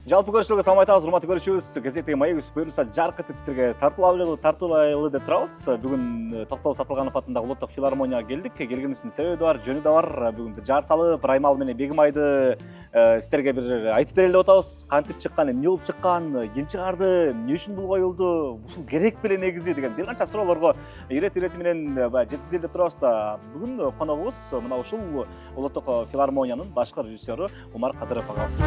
Жалпы көршілігі салмайтағыз, ұрматы көрішуіз, газеттегі майы өсіп көрінса жарқы тіпстерге тартылайлы деп тұрауыз. Бүгін Тоқтау Сатылғанов атындағы ұлттық филармонияға келдік. Келген үстін себебі бар, жөні де бар. Бүгін бір жар салып, Раймалы менен Бегімайды сіздерге бір айтып берелі отауыз. Қантып шыққан, не болып шыққан, кем шығарды, не үшін бұл қойылды, бұл керек беле негізі деген бір қанша сұрауларға үйрет-үйретіменен жеткізелі тұрауыз да. Бүгін қонағымыз мынау ушул ұлттық филармонияның башқы режиссері Умар Қадыров ағасы.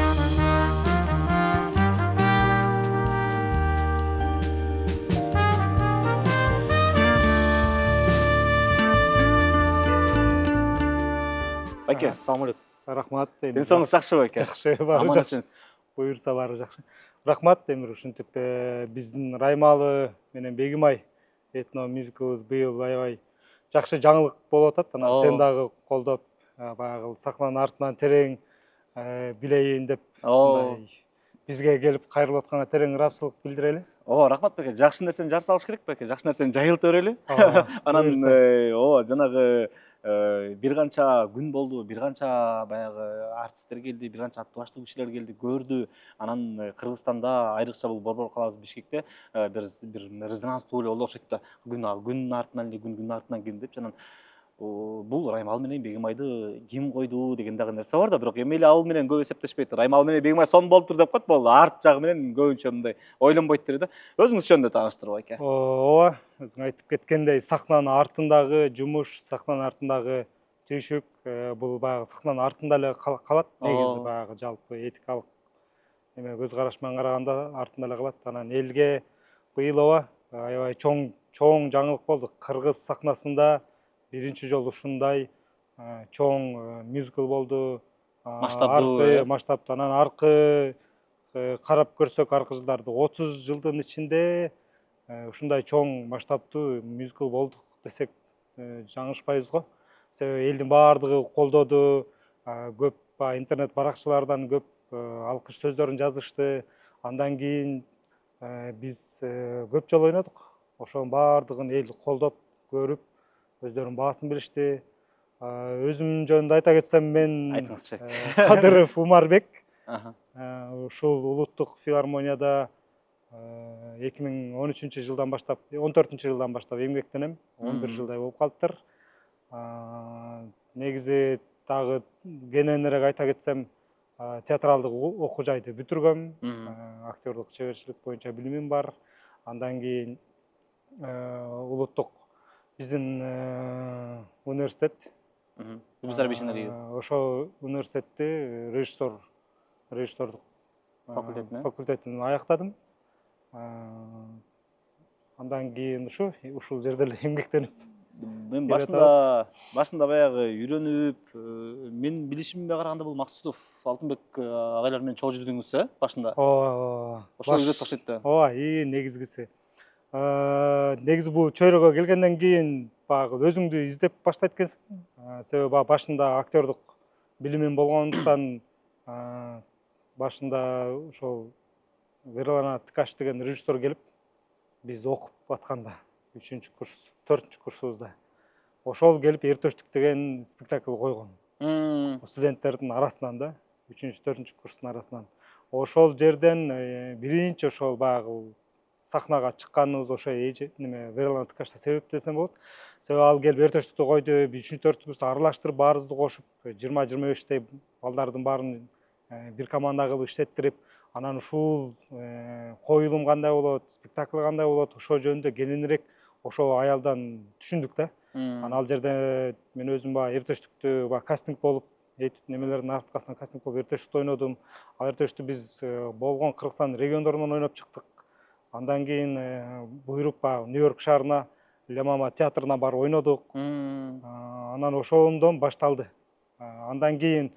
Байке, ассалаумағалейкум. Рахмат. Денсаулығыңыз жақсы ба, Байке? Жақсы, бары жақсы. Бұйырса бары жақсы. Рахмат, ушинтип биздин Раймалы менен Бегимай этно мюзиклыбыз быйыл аябай жакшы жаңылык болуп атат. Анан сен дагы колдоп, баягы сахнанын артынан терең билейин деп бизге келип кайрылып атканга терең ыраазычылык билдирели. Рахмат, Байке. Жакшы нерсени жар салыш керек, Байке. Жакшы нерсени жайылтып берели. Анан жанагы бир канча күн болду, бир канча баягы артисттер келди, бир канча аты баштуу кишилер келди, көрдү. Анан Кыргызстанда, айрыкча бул Борбор каласы Бишкекте бир резонанстуу эле болду окшойт да. Күн артынан эле күн артынан ким деп анан бул Раймалы менен Бегимайды ким койду деген дагы нерсе бар да, бирок эми эле ал менен көп эсептешпейт. Раймалы менен Бегимай сон болуптур деп коет, болду. Арт жагы менен көбүнчө мындай ойлонбойт дейт да. Өзүңүз жөнүндө тааныштырып Байке. Ооба, өзүң айтып кеткендей, сахнанын артындагы жумуш, сахнанын артындагы түйшүк, бул баягы сахнанын артында эле калат. Негизи баягы жалпы этикалык эме көз караш менен караганда артында эле калат. Анан элге быйыл аябай чоң жаңылык болду. Кыргыз сахнасында биринчи жолу ушундай чоң мюзикл болду. Масштабтуу. Анан аркы карап көрсөк, аркы жылдарды 30 жылдын ичинде ушундай чоң масштабтуу мюзикл болдук десек жаңылышпайбыз го. Себеби элдин баардыгы колдоду, көп интернет баракчылардан көп алкыш сөздөрүн жазышты. Андан кийин биз көп жолу ойнодук. Ошонун баардыгын эл колдоп, көрүп, өздөрүнүн баасын беришти. Өзүм жөнүндө айта кетсем, мен айтыңызчы. Кадыров Умарбек. Ушул улуттук филармонияда 2013 жылдан баштап, 14 жылдан баштап эмгектенем. 11 жылдай болуп калыптыр. Негизи дагы кененирээк айта кетсем, театралдык окуу жайды бүтүргөм. Актерлук чеберчилик боюнча билимим бар. Андан кийин улуттук биздин университет, ошо университетти режиссерлук факультетин аяктадым. Андан кийин ушул жерде эле эмгектенип. Мен башында баягы үйрөнүп, мен билишимге караганда бул Максутов, Алтынбек агайлар менен чогуу жүрдүңүз, башында. Ошол үйрөтүп окшойт да. Негизгиси. Негизи бул чөйрөгө келгенден кийин баягы өзүңдү издеп баштайт экенсиң. Себеби актерлук актердук билимим болгондуктан башында ошол Верлана Ткач деген режиссер келип, биз окуп атканда 3-курс, 4-курсубузда. Ошол келип Эртөштүк деген спектакль койгон. Студенттердин арасынан да, 3-4-курстун арасынан. Ошол жерден биринчи ошол баягы сахнага чыкканыбыз ошо Верлана Ткачта себеп десем болот. Себеби ал келип Эртөштүктү койду, 3-4-курсту аралаштырып, баарыбызды кошуп, 20-25 балдардын баарын бир команда кылып иштеттирип, анан ушул коюлум кандай болот, спектакль кандай болот, ошол жөнүндө кененирээк ошо аялдан түшүндүк да. Анан ал жерде мен өзүм Эртөштүктү кастинг болуп, немелердин арткасынан кастинг болуп Эртөштүктү ойнодум. Ал Эртөштүктү биз болгон Кыргызстан региондорунан ойноп чыктык. Андан кийин буйруп Нью-Йорк шаарына Лемама театрына барып ойнодук. Анан ошондон башталды. Андан кийин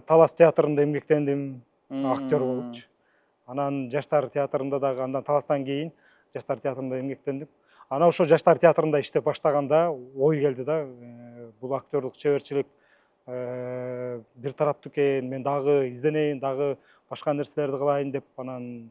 Талас театрында эмгектендим, актер болупчу. Анан Жаштар театрында дагы, андан Таластан кийин Жаштар театрында эмгектендим. Анан ошо Жаштар театрында иштеп баштаганда ой келди да, бул актерлук чеберчилик бир тараптуу экен, мен дагы изденейин, дагы башка нерселерди кылайын деп, анан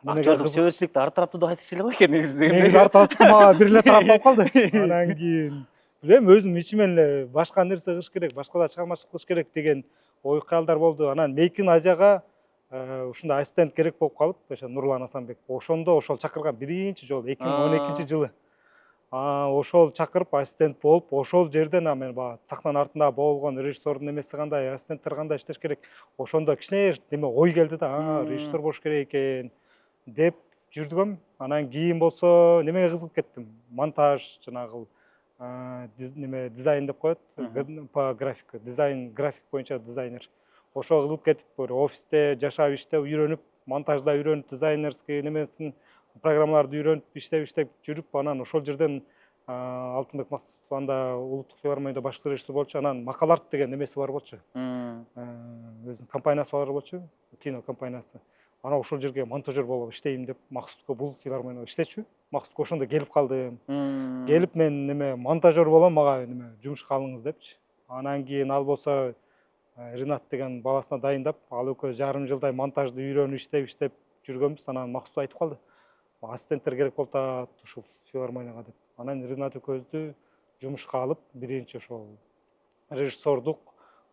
актерлук чеберчиликти ар тараптуу деп айтышчу эле го экен негизи. Негизи ар тараптуу мага бир эле тарап болуп калды. Анан кийин билем, өзүм ичимен эле башка нерсе кылыш керек, башка да чыгармачылык кылыш керек деген ой каялдар болду. Анан Мейкин Азияга ушундай ассистент керек болуп калып, ошо Нурлан Асанбек. Ошондо ошол чакырган биринчи жолу 2012-жылы. Ошол чакырып ассистент болуп, ошол жерден мен баягы сахнанын артында болгон режиссердун эмеси кандай, ассистенттер кандай иштеш керек, ошондо кичине неме ой келди да, режиссер болуш керек экен деп жүрдүм. Анан кийин болсо немеге кызыгып кеттим. Монтаж, жанагы неме дизайн деп коет, по графика, дизайн, график боюнча дизайнер. Ошого кызыгып кетип, бир офисте жашап иштеп үйрөнүп, монтажда үйрөнүп, дизайнерский немесин, программаларды үйрөнүп иштеп жүрүп, анан ошол жерден Алтынбек Максутов анда улуттук филармонияда башкы режиссер болчу. Анан Макаларт деген немеси бар болчу. Өзүнүн компаниясы бар болчу, кино компаниясы. Анан ошол жерге монтажер болуп иштейм деп Максутовго бул филармонияга иштечү. Максутовго ошондо келип калдым. Келип мен неме монтажер болом, мага неме жумушка алыңыз депчи. Анан кийин ал болсо Ринат деген баласына дайындап, ал экөөбүз жарым жылдай монтажды үйрөнүп иштеп жүргөнбүз. Анан Максут айтып калды, ассистенттер керек болуп атат ушул филармонияга деп. Анан Ринат экөөбүздү жумушка алып, биринчи ошол режиссердук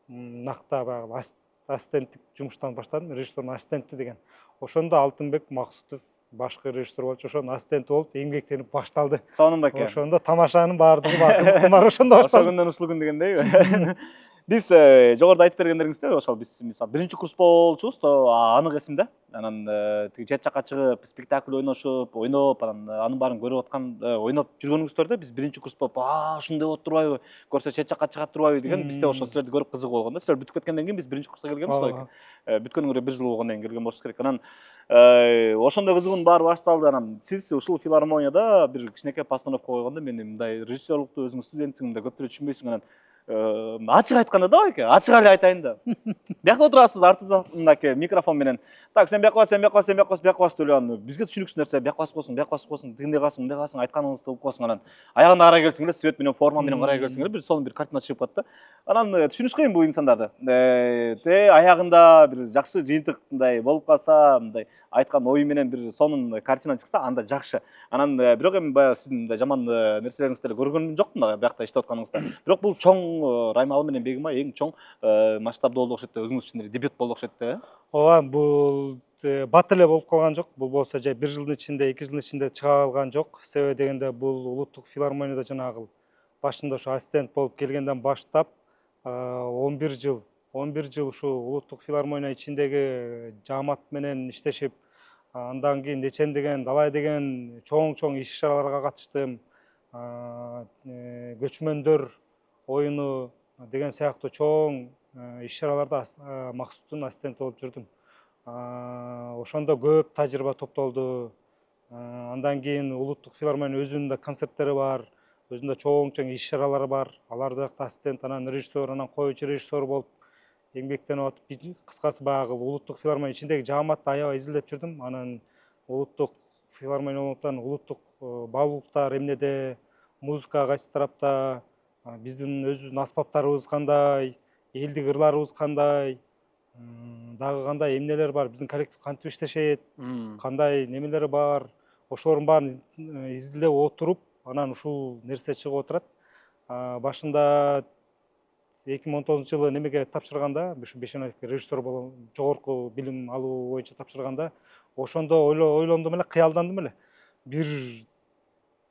накта баягы ассистенттик жумуштан баштадым, режиссердун ассистенти деген. Ошондо Алтынбек Максутов башкы режиссер болчу, ошонун ассистенти болуп эмгектенип башталды. Сонун бекен. Ошондо тамашанын баардыгы баягы кызыктын баары ошондо башталды. Ошол күндөн ушул күн дегендейби? Биз жогоруда айтып бергендериңиздей, ошол биз мисалы биринчи курс болчубуз, анык эсимде. Анан тиги чет жакка чыгып, спектакль ойноп, анан анын баарын көрүп аткан, ойноп жүргөнүңүздөрдө биз биринчи курс болуп, ушундай болуп турбайбы, көрсө чет жакка чыгат турбайбы деген бизде ошол силерди көрүп кызыгуу болгон да. Силер бүтүп кеткенден кийин биз биринчи курска келгенбиз го. Бүткөнүңөргө 1 жыл болгондон кийин келген болушубуз керек. Анан ошондой кызыгуунун баары башталды. Анан сиз ушул филармонияда бир кичинекей постановка койгондо, мен мындай режиссерлукту өзүң студентсиң, мындай көп деле түшүнбөйсүң. Анан ачык айтканда да байке, ачык эле айтайын да. Биякта отурасыз, артыңыздаки микрофон менен. Так, сен бияка бас, сен бияка бас, сен бияка бас, бияка бас деп эле анан бизге түшүнүксүз нерсе, бияка басып койсуң, бияка басып койсуң, тигиндей калсың, мындай калсың, айтканыңызды кылып койсуң. Анан аягында карай келсең эле, свет менен, форма менен карай келсең эле, бир сонун бир картина чыгып калат да. Анан түшүнүш кыйын бул инсандарды. Аягында бир жакшы жыйынтык мындай болуп калса, мындай айткан ою менен бир сонун картина чыкса, анда жакшы. Анан бирок эми баягы сиздин мындай жаман нерселериңизди деле көргөнүм жокмун биякта иштеп атканыңызда. Бирок бул чоң Раймалы менен Бегим эң чоң масштабда болду окшойт да, өзүңүз үчүн дебют болду окшойт да. Ооба, бул бат эле болуп калган жок. Бул болсо жай 1 жылдын ичинде, 2 жылдын ичинде чыга алган жок. Себеби дегенде бул улуттук филармонияда жанагы башында ошо ассистент болуп келгенден баштап 11 жыл ушул улуттук филармония ичиндеги жаамат менен иштешип, андан кийин Нечен Далай деген чоң иш-чараларга катыштым. Көчмөндөр оюну деген сыяктуу чоң иш-чараларда Максуттун ассистенти болуп жүрдүм. Ошондо көп тажрыйба топтолду. Андан кийин улуттук филармониянын өзүнүн да концерттери бар, өзүндө чоң иш-чаралары бар. Аларда ассистент, анан режиссер, анан коюучу режиссер болуп эмгектенип атып, кыскасы баягы улуттук филармония ичиндеги жааматты аябай изилдеп жүрдүм. Анан улуттук филармония болуптан улуттук баалуулуктар эмнеде, музыка кайсы тарапта, биздин өзүбүздүн аспаптарыбыз кандай, элдик ырларыбыз кандай, дагы кандай эмнелер бар, биздин коллектив кантип иштешет, кандай немелери бар, ошолордун баарын изилдеп отуруп, анан ушул нерсе чыгып отурат. Башында 2019-жылы немеге тапшырганда, Бешенаевке режиссер болуп, жогорку билим алуу боюнча тапшырганда, ошондо ойлондум эле, кыялдандым эле. Бир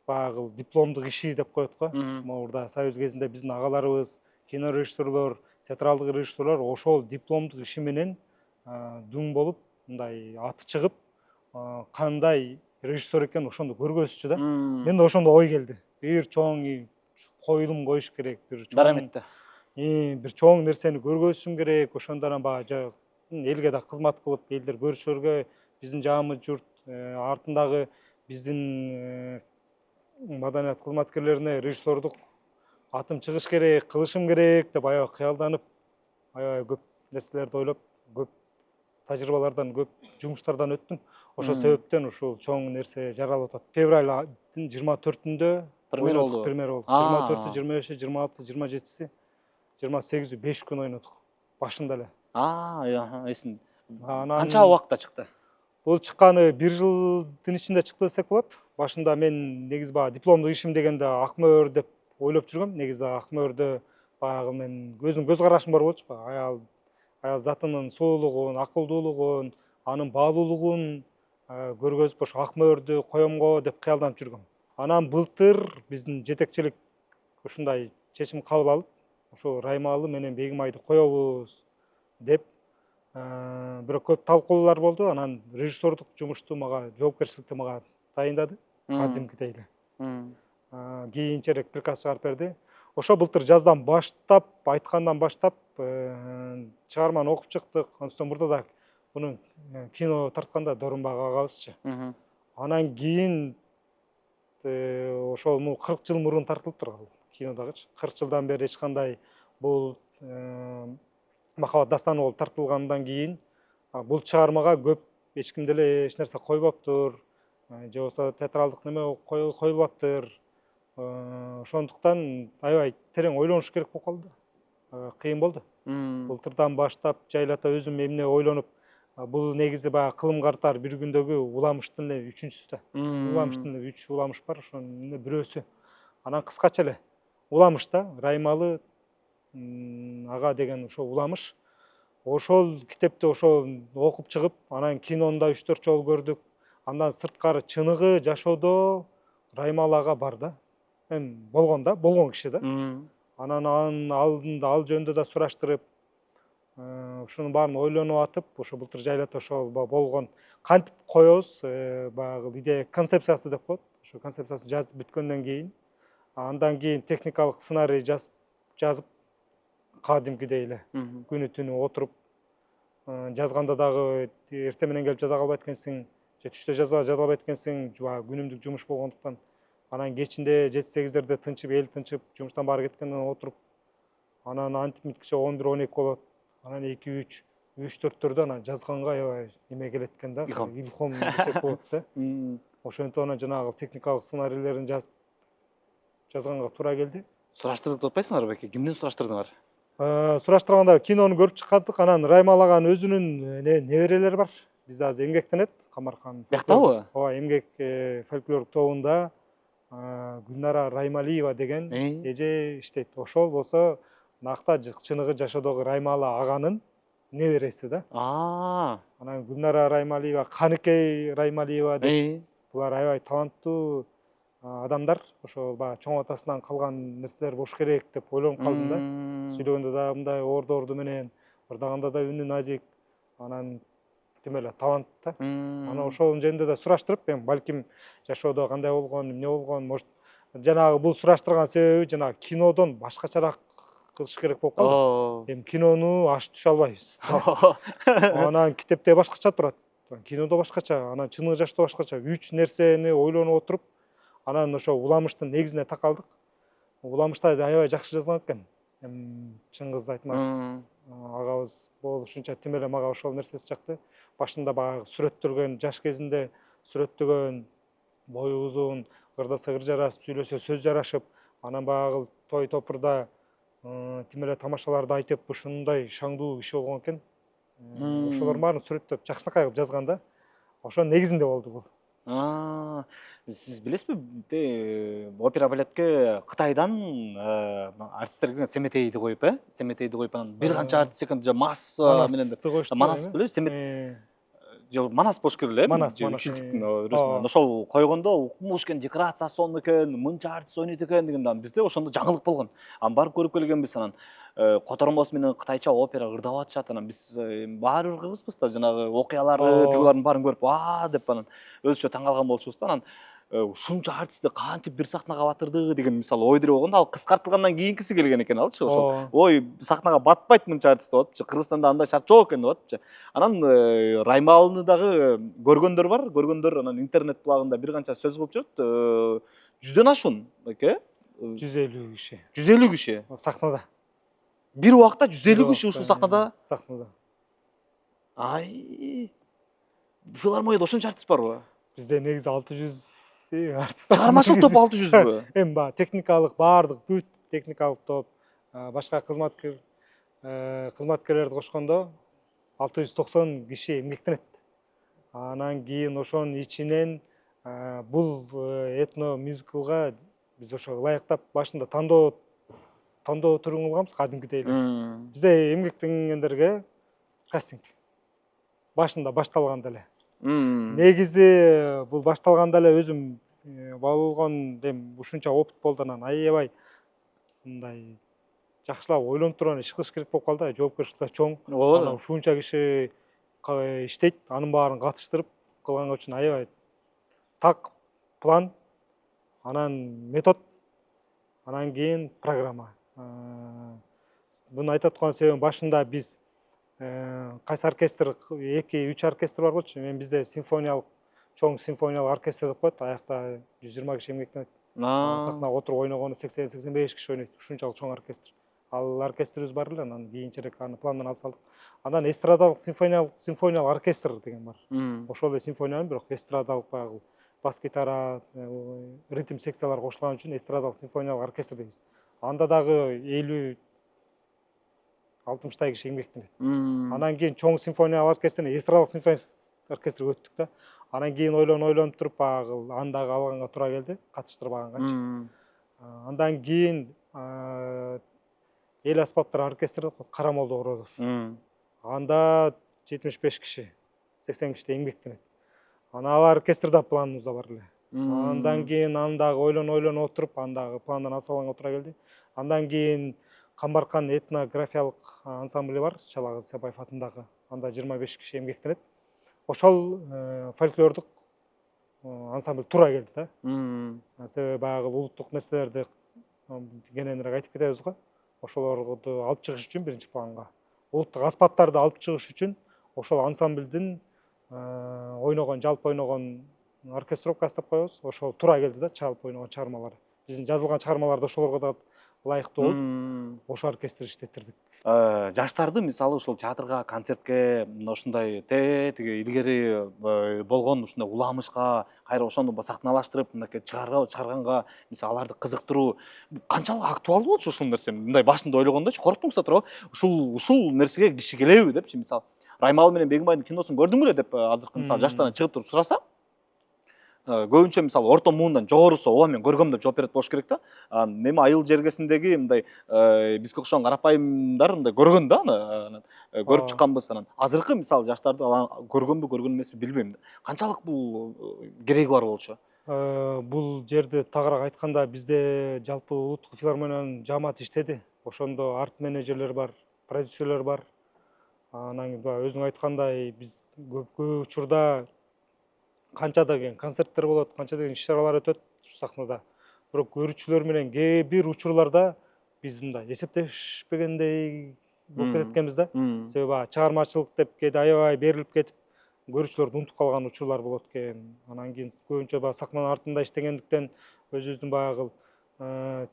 баягы дипломдук иши деп коет го. Мурда Союз кезинде биздин агаларыбыз, кино режиссерлор, театралдык режиссерлор ошол дипломдук иши менен дуң болуп, мындай аты чыгып, кандай режиссер экен ошондо көргөзчү да. Менде ошондо ой келди. Бир чоң коюлум коюш керек, бир чоң нерсени көргөзүшүм керек. Ошондо анан баягы элге да кызмат кылып, элдер көрүшөргө, биздин жаамыз журт артындагы биздин маданият кызматкерлерине режиссердук атым чыгыш керек, кылышым керек деп аябай кыялданып, аябай көп нерселерди ойлоп, көп тажрыйбалардан, көп жумуштардан өттүм. Ошол себептен ушул чоң нерсе жаралып атат. Февраль 24-үндө Премьер болду. 24-ү, 25-и, 26-сы, 27-си, 28-и 5 күн ойнодук. Башында эле. Эсин. Канча убакытта чыкты? Бул чыкканы 1 жылдын ичинде чыкты десек болот. Башында мен негизи баягы дипломдук ишим дегенде ак мөөр деп ойлоп жүргөм. Негизи ак мөөрдө баягы мен өзүмдүн көз карашым бар болчу. Аял затынын сулуулугун, акылдуулугун, анын баалуулугун көргөзүп ошо ак мөөрдү коемго деп кыялданып жүргөм. Анан былтыр биздин жетекчилик ушундай чечим кабыл алып, ошо Раймалы менен Бегимайды коебуз деп бирок көп талкуулар болду. Анан режиссердук жумушту мага, жоопкерчиликти мага тайындады, кадимкидей эле. Кийинчерээк приказ чыгарып берди. Ошо былтыр жаздан баштап, айткандан баштап чыгарманы окуп чыктык. Андан мурда да муну кино тартканда Дорунбай агабызчы. Анан кийин ошол 40 жыл мурун тартылып турган кинодагычы. 40 жылдан бери эч кандай бул Махабат дастаны болуп тартылгандан кийин бул чыгармага көп эч ким деле эч нерсе койбоптур, же болбосо театралдык неме коюлбаптыр. Ошондуктан аябай терең ойлонуш керек болуп калды. Кыйын болду. Былтырдан баштап жайлата өзүм эмне ойлонуп, бул негизи баягы кылым картар бир күндөгү уламыштын эле үчүнчүсү да. Уламыштын эле 3 уламыш бар, ошонун бирөөсү. Анан кыскача эле уламыш да, Раймалы ага деген ошо уламыш. Ошол китепти ошо окуп чыгып, анан кинону да 3-4 жолу көрдүк. Андан сырткары чыныгы жашоодо Раймалы ага бар да. Эми болгон киши да. Анан анын алдында ал жөнүндө да сураштырып, ушунун баарын ойлонуп атып, ошо былтыр жайлата ошол болгон кантип коебуз, баягы идея концепциясы деп коет. Ошо концепциясын жазып бүткөндөн кийин, андан кийин техникалык сценарий жазып, кадимкидей эле күнү түнү отуруп, жазганда дагы эртең менен келип жаза калбайт экенсиң, же түштө жаза албайт экенсиң, күнүмдүк жумуш болгондуктан. Анан кечинде 7-8дерде тынчып, эл тынчып, жумуштан баары кеткенден отуруп, анан антип мынтикче 11-12 болот. Анан 2-3, 3-4төрдө анан жазганга аябай неме келет экен да, илхом десек болот да. Ошентип анан жанагы техникалык сценарийлерин жазганга туура келди. Сураштырдык деп атпайсыңарбы беке? Кимден сураштырдыңар? Сураштырганда кинону көрүп чыккандык. Анан Раймалы аганын өзүнүн неберелери бар. Бизде азыр эмгектенет, Камархан. Бияктабы? Ооба, эмгек фольклорлук тобунда Гүлнара Раймалиева деген эже иштейт. Ошол болсо накта чыныгы жашоодогу Раймалы аганын небереси да. Анан Гүлнара Раймалиева, Каныкей Раймалиева деп, булар аябай таланттуу адамдар. Ошо баягы чоң атасынан калган нерселер болуш керек деп ойлонуп калдым да. Сүйлөгөндө да мындай орду менен, ырдаганда да үнү назик, анан тим эле талант да. Анан ошол жөнүндө да сураштырып, эми балким жашоодо кандай болгон, эмне болгон, может жанагы бул сураштырган себеби жанагы кинодон башкачараак кылыш керек болуп калды. Эми кинону аш түшө албайбыз. Анан китепте башкача турат, кинодо башкача, анан чыныгы жашоодо башкача. 3 нерсени ойлонуп отуруп, анан ошо уламыштын негизине такалдык. Уламышта аябай жакшы жазган экен. Чыңгыз Айтматов агабыз болушунча тим эле мага ошол нерсеси жакты. Башында баягы сүрөттөргөн, жаш кезинде сүрөттөгөн, бою узун, ырдаса ыр жарашып, сүйлөсө сөз жарашып, анан баягы той топурда тим эле тамашаларды айтып, ушундай шаңдуу киши болгон экен. Ошолордун баарын сүрөттөп, жакшынакай кылып жазган да. Ошонун негизинде болду бул. Сиз билесизби, опера балетке Кытайдан артисттер келген, Семетейди коюп, Семетейди коюп, анан бир канча артист экен, масса менен Манас билесиз, Манас болуш керек эле, Манас, 3 жылдыктын өрөсүндө. Ошол койгондо укмуш экен, декорация сонун экен, мынча артист ойнойт экен дегенде, бизде ошондо жаңылык болгон. Анан барып көрүп келгенбиз, анан котормосу менен кытайча опера ырдап атышат, анан биз баары бир кыргызбыз да, жанагы окуялары, тигилардын баарын көрүп, деп анан өзүчө таң калган болчубуз да. Анан ушунча артистти кантип бир сахнага батырды деген мисалы ой деле болгондо, ал кыскартылгандан кийинкиси келген экен алчы. Ошол ой сахнага батпайт мынча артист деп атыпчы, Кыргызстанда андай шарт жок экен деп атыпчы. Анан Раймалыны дагы көргөндөр бар, анан интернет булагында бир канча сөз кылып жүрөт. 100дөн ашуун беке? 150 киши. 150 киши Сахнада. Бир убакта 150 киши ушул сахнада? Сахнада. Филармонияда ошончо артист барбы? Бизде негизи 600 артист бар. Чыгармачылык топ 600бү? Эми баягы техникалык баардык бүт техникалык топ, башка кызматкерлерди кошкондо 690 киши эмгектенет. Анан кийин ошонун ичинен бул этно мюзиклга биз ошо ылайыктап башында тандоо түрүн кылганбыз, кадимкидей эле. Бизде эмгектенгендерге кастинг. башында башталганда эле. Негизи бул башталганда эле өзүм болгон дем ушунча опыт болду, анан аябай мындай жакшылап ойлонуп туруп иш кылыш керек болуп калды, жоопкерчилик да чоң. Анан ушунча киши иштейт, анын баарын катыштырып кылганга үчүн аябай так план, анан метод, анан кийин программа. Буну айтып аткан себебим, башында биз кайсы оркестр, 2-3 оркестр бар болчу. Мен бизде симфониялык, чоң симфониялык оркестр деп коет. Аякта 120 киши эмгектенет. Сахнага отуруп ойногону 80-85 киши ойнойт. Ушунчалык чоң оркестр. Ал оркестрибиз бар эле, анан кийинчерээк аны пландан алып салдык. Андан эстрадалык симфониялык оркестр деген бар. Ошол эле симфониянын, бирок эстрадалык баягы бас гитара, ритм секциялар кошулган үчүн эстрадалык симфониялык оркестр дейбиз. Анда дагы 50-60 киши эмгектенет. Анан кийин чоң симфониялык оркестрден эстрадалык симфониялык оркестрге өттүк да. Анан кийин ойлонуп туруп баягы аны дагы алганга туура келди, катыштырбаганганчы. Андан кийин эл аспаптар оркестрди Карамолдо Орозов. Анда 75 киши, 80 киши эмгектенет. Анан ал оркестрда планыбызда бар эле. Андан кийин аны дагы ойлонуп отуруп, аны дагы пландан алып салганга туура келди. Андан кийин Камбаркан этнографиялык ансамбль бар, Чалагыз Сапаев атындагы. Анда 25 киши эмгектенет. Ошол фольклордук ансамбль туура келди да. Себеби баягы улуттук нерселерди кененирээк айтып кетебиз го. Ошолорду алып чыгыш үчүн биринчи планга, улуттук аспаптарды алып чыгыш үчүн ошол ансамблдин ойногон, жалпы ойногон оркестровкасы деп коебуз. Ошол туура келди да, жалпы ойногон чыгармалар. Биздин жазылган чыгармалар да ошолорго да ылайыктуу болуп, ошол оркестр иштеттирдик. Жаштарды мисалы ушул театрга, концертке, ушундай тиги илгери болгон ушундай уламышка, кайра ошону сахналаштырып, мынакей чыгарганга, мисалы аларды кызыктыруу канчалык актуалдуу болчу ушул нерсе? Мындай башында ойлогондочу корктуңуз да туурабы? Ушул нерсеге киши келеби депчи, мисалы Раймалы менен Бегимбайдын киносун көрдүңбү эле деп азыркы мисалы жаштардан чыгып туруп сураса, көбүнчө мисалы орто муундан жогорусу ооба мен көргөм деп жооп берет болуш керек да. Неме айыл жергесиндеги мындай бизге окшогон карапайымдар мындай көргөн да, аны көрүп чыкканбыз. Анан азыркы мисалы жаштарды көргөнбү, көргөн эмеспи билбейм да. Канчалык бул кереги бар болчу? Бул жерде тагыраак айтканда, бизде жалпы улуттук филармониянын жааматы иштеди. Ошондо арт менеджерлер бар, продюсерлер бар. Анан өзүң айткандай, биз көп учурда канча деген концерттер болот, канча деген иш-чаралар өтөт ушу сахнада. Бирок көрүүчүлөр менен кээ бир учурларда биз мындай эсептешпегендей болуп кетет экенбиз да. Себеби чыгармачылык деп кээде аябай берилип кетип, көрүүчүлөрдү унутуп калган учурлар болот экен. Анан кийин көбүнчө баягы сахнанын артында иштегендиктен өзүбүздүн баягы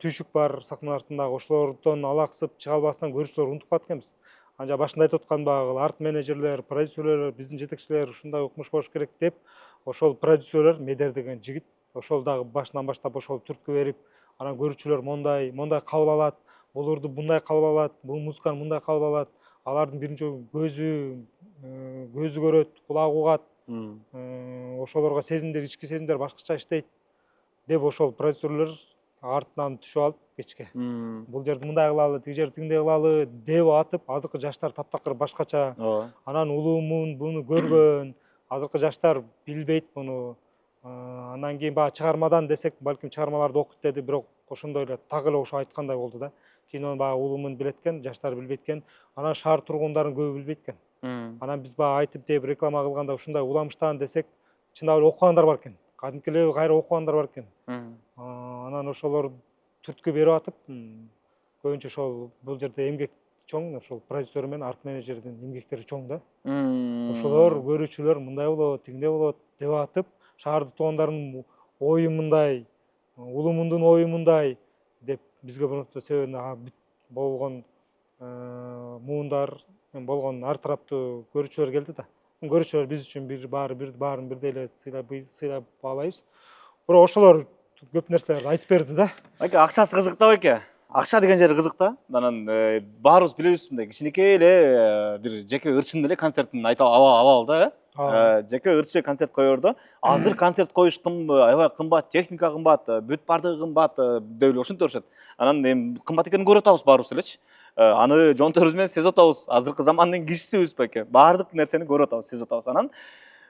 түйшүк бар сахнанын артындагы, ошолордон алаксып чыга албастан көрүүчүлөр унутуп калат экенбиз. Анча башында айтып аткан баягы арт менеджерлер, продюсерлер, биздин жетекчилер ушундай укмуш болуш керек деп, ошол продюсерлер Медер деген жигит, ошол дагы башынан баштап ошол түрткү берип, анан көрүүчүлөр мондай кабыл алат, булурду мындай кабыл алат, бул музыканы мындай кабыл алат, алардын биринчи көзү көрөт, кулагы угат, ошолорго сезимдер, ички сезимдер башкача иштейт деп ошол продюсерлер артынан түшүп алып кечке бул жерди мындай кылалы, тиги жерди тигиндей кылалы деп атып, азыркы жаштар таптакыр башкача. Анан улуумун буну көргөн, азыркы жаштар билбейт буну. Анан кийин баягы чыгармадан десек, балким чыгармаларды окуйт деди, бирок ошондой эле так эле ошо айткандай болду да. Кинону баягы улуумун билет экен, жаштар билбейт экен, анан шаар тургундарын көбү билбейт экен. Анан биз баягы айтып деп реклама кылганда ушундай уламыштан десек, чындап эле окугандар бар экен. Кадимки эле кайра окугандар бар экен. Анан ошолор түрткү берип атып, көбүнчө ошол бул жерде эмгек чоң, ошол продюсер менен арт менеджердин эмгектери чоң да. Ошолор көрүүчүлөр мындай болот, тигиндей болот деп атып, шаарды туугандарынын ою мындай, улуумундун ою мындай деп бизге себеби болгон муундар, болгон ар тараптуу көрүүчүлөр келди да. Көрүүчүлөр биз үчүн баарын бирдей эле сыйлап баалайбыз. Бирок ошолор көп нерселерди айтып берди да. Байке, акчасы кызык да байке. Акча деген жери кызык да. Анан баарыбыз билебиз, мындай кичинекей эле бир жеке ырчын эле концертин алалы да. Жеке ырчы концерт коерду. Азыр концерт коюш аябай кымбат, техника кымбат, бүт бардыгы кымбат деп эле ушинтип беришет. Анан эми кымбат экенин көрүп атабыз баарыбыз элечи. аны жонторубуз менен сезип атабыз. Азыркы замандын кишисибиз беке. Баардык нерсени көрүп атабыз, сезип атабыз. Анан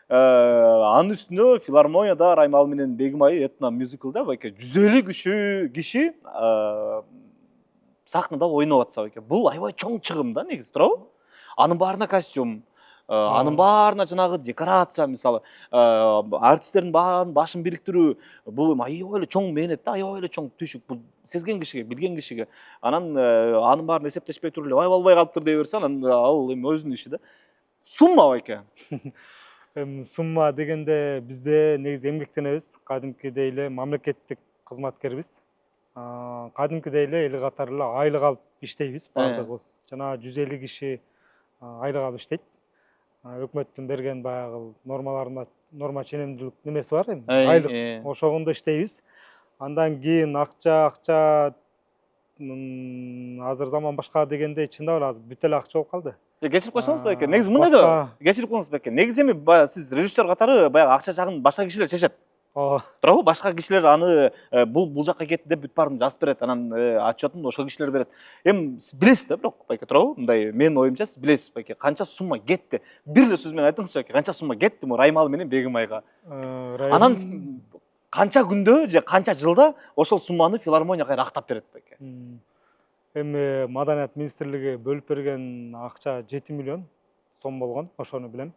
анын үстүнө филармонияда Раймалы менен Бегим айы этно мюзиклда беке 150 киши сахнада ойноп атса беке. Бул аябай чоң чыгым да негизи, туурабы? Анын баарына костюм, анын баарына жанагы декорация, мисалы, артисттердин баарын башын бириктирүү, бул аябай эле чоң мээнет да, аябай эле чоң түшүк. Бул сезген кишиге, билген кишиге. Анан анын баарын эсептешпей туруп эле албай калыптыр дей берсе, анан ал эми өзүнүн иши да. Сумма беке. Сумма дегенде бизде негизи эмгектенебиз, кадимкидей эле мамлекеттик кызматкербиз. Кадимкидей эле эл катары эле айлык алып иштейбиз баардыгыбыз. Жана 150 киши айлык алып иштейт. Өкмөттүн берген баягы норма ченемдүүлүк немеси бар эми, айлык. Ошондо иштейбиз. Андан кийин акча азыр заман башка дегенде чындап эле азыр бүт эле акча болуп калды. Кечирип койсоңуз да беке. Негизи мындай да, кечирип коюңуз беке. Негизи эми баягы сиз режиссер катары баягы акча жагын башка кишилер чечет. Ооба. Туурабы? Башка кишилер аны бул жака кетти деп бүт баарын жазып берет. Анан отчетун ошол кишилер берет. Эми сиз билесиз да бирок беке, туурабы? Мындай менин оюмча сиз билесиз беке, канча сумма кетти. Бир эле сөз менен айтыңызчы беке, канча сумма кетти му Раймалы менен Бегим айга? Анан канча күндө же канча жылда ошол сумманы филармония кайра актап берет беке? Эми Маданият министрлиги бөлүп берген акча 7 миллион сом болгон, ошону билем.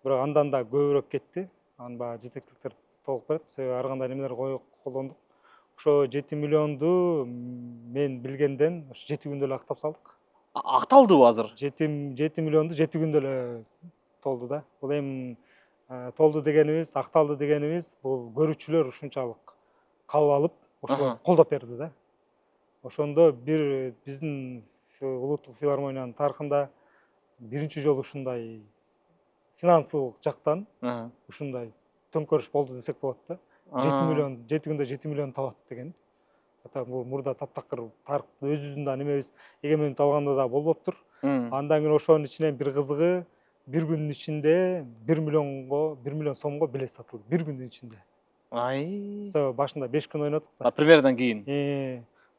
Бирок андан да көбүрөөк кетти. Анын баягы жетекчиликтер толук берет. Себеби ар кандай немелер колдондук. Ошо 7 миллионду мен билгенден ошо 7 күндө эле актап салдык. Акталдыбы азыр? 7 миллионду 7 күндө эле толду да. Бул эми толду дегенибиз, акталды дегенибиз, бул көрүүчүлөр ушунчалык кабыл алып, ошолор колдоп берди да. Ошондо бир биздин улуттук филармониянын тарыхында биринчи жолу ушундай финансылык жактан ушундай төңкөрүш болду десек болот да. 7 миллион, 7 күндө 7 миллион табат деген. Бул мурда таптакыр тарыхта өзүбүздүн да немебиз эгемендик алганда да болбоптур. Андан кийин ошонун ичинен бир кызыгы бир күндүн ичинде 1 миллион сомго билет сатылды. Бир күндүн ичинде. Башында 5 күн ойнодук да. Премьерадан кийин.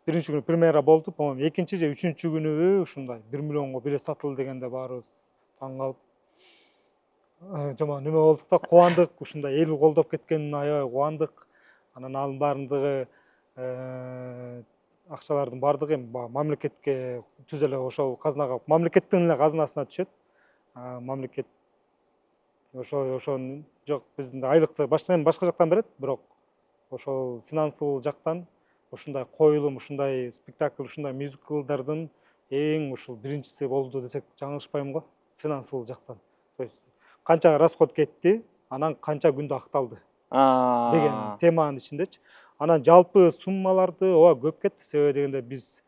Биринчи күнү премьера болду, по-моему, экинчи же үчүнчү күнүбү ушундай 1 миллионго билет сатылды дегенде баарыбыз таң калып, жаман неме болдук да, кубандык, ушундай эл колдоп кеткенине аябай кубандык. Анан анын баарындыгы акчалардын баардыгы эми мамлекетке түз эле ошол казынага, мамлекеттин эле казынасына түшөт. Мамлекет ошонун жок, биздин айлыкты башка жактан берет, бирок ошол финансылык жактан ушундай коюлум, ушундай спектакль, ушундай мюзиклдардын эң ушул биринчиси болду десек жаңылышпайм го, финансылык жактан. То есть канча расход кетти, анан канча күндө акталды деген теманын ичиндечи. Анан жалпы суммаларды ооба көп кетти, себеби дегенде биз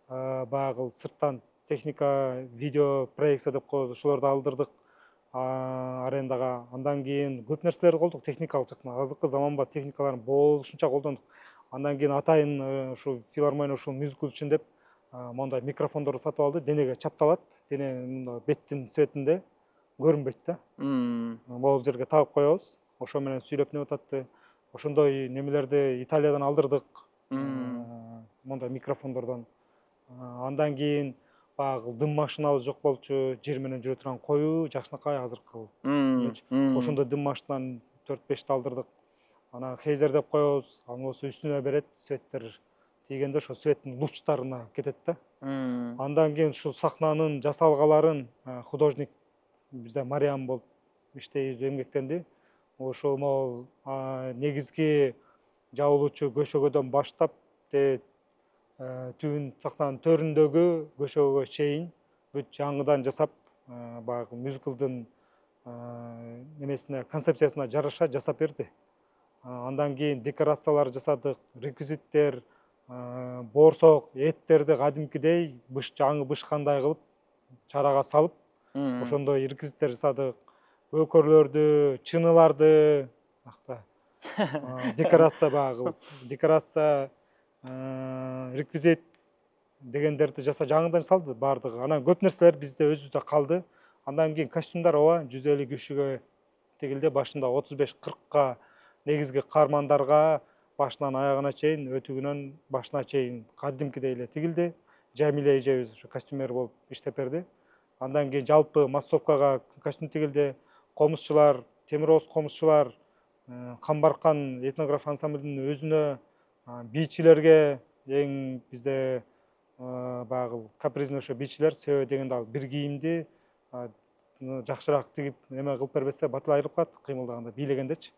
баягы сырттан техника, видео проекция деп коебуз, ошолорду алдырдык арендага. Андан кийин көп нерселер колдук техникалык жактан. Азыркы заманба техникаларын болушунча колдондук. Андан кийин атайын ушу филармония ушул мюзикл үчүн деп мондай микрофондорду сатып алды, денеге чапталат, дене беттин светинде көрүнбөйт да. Могул жерге тагып коебуз, ошо менен сүйлөп неме ататты. Ошондой немелерди Италиядан алдырдык, мондай микрофондордон. Андан кийин баягы дым машинабыз жок болчу, жер менен жүрө турган коюу жакшынакай азыркы. Ошондой дым машинаны 4-5 алдырдык. Анан хейзер деп коебуз, анын болсо үстүнө берет, светтер тийгенде ошо светтин лучтарына кетет да. Андан кийин ушул сахнанын жасалгаларын художник бизде Мариам болуп иштейбиз, эмгектенди. Ошол могул негизги жабылуучу көшөгөдөн баштап түбүн сахнанын төрүндөгү көшөгөгө чейин бүт жаңыдан жасап, баягы мюзиклдын немесине, концепциясына жараша жасап берди. Андан кийин декорациялар жасадык, реквизиттер, боорсок, эттерди кадимкидей жаңы бышкандай кылып чарага салып, ошондой реквизиттер жасадык. Өкөрлөрдү, чыныларды, декорация баягы, декорация, реквизит дегендерди жаңыдан салды баардыгы. Анан көп нерселер бизде өзүбүздө калды. Андан кийин костюмдар ооба 150 кишиге тигилди, башында 35-40ка негизги каармандарга башынан аягына чейин, өтүгүнөн башына чейин кадимкидей эле тигилди. Жамиле эжебиз ушу костюмер болуп иштеп берди. Андан кийин жалпы массовкага костюм тигилди. Комузчулар, темир оз комузчулар, Камбаркан этнограф ансамблинин өзүнө, бийчилерге эң бизде баягы капризный ошо бийчилер себеби дегенде ал бир кийимди жакшыраак тигип неме кылып бербесе батыл айрылып калат кыймылдаганда, бийлегендечи.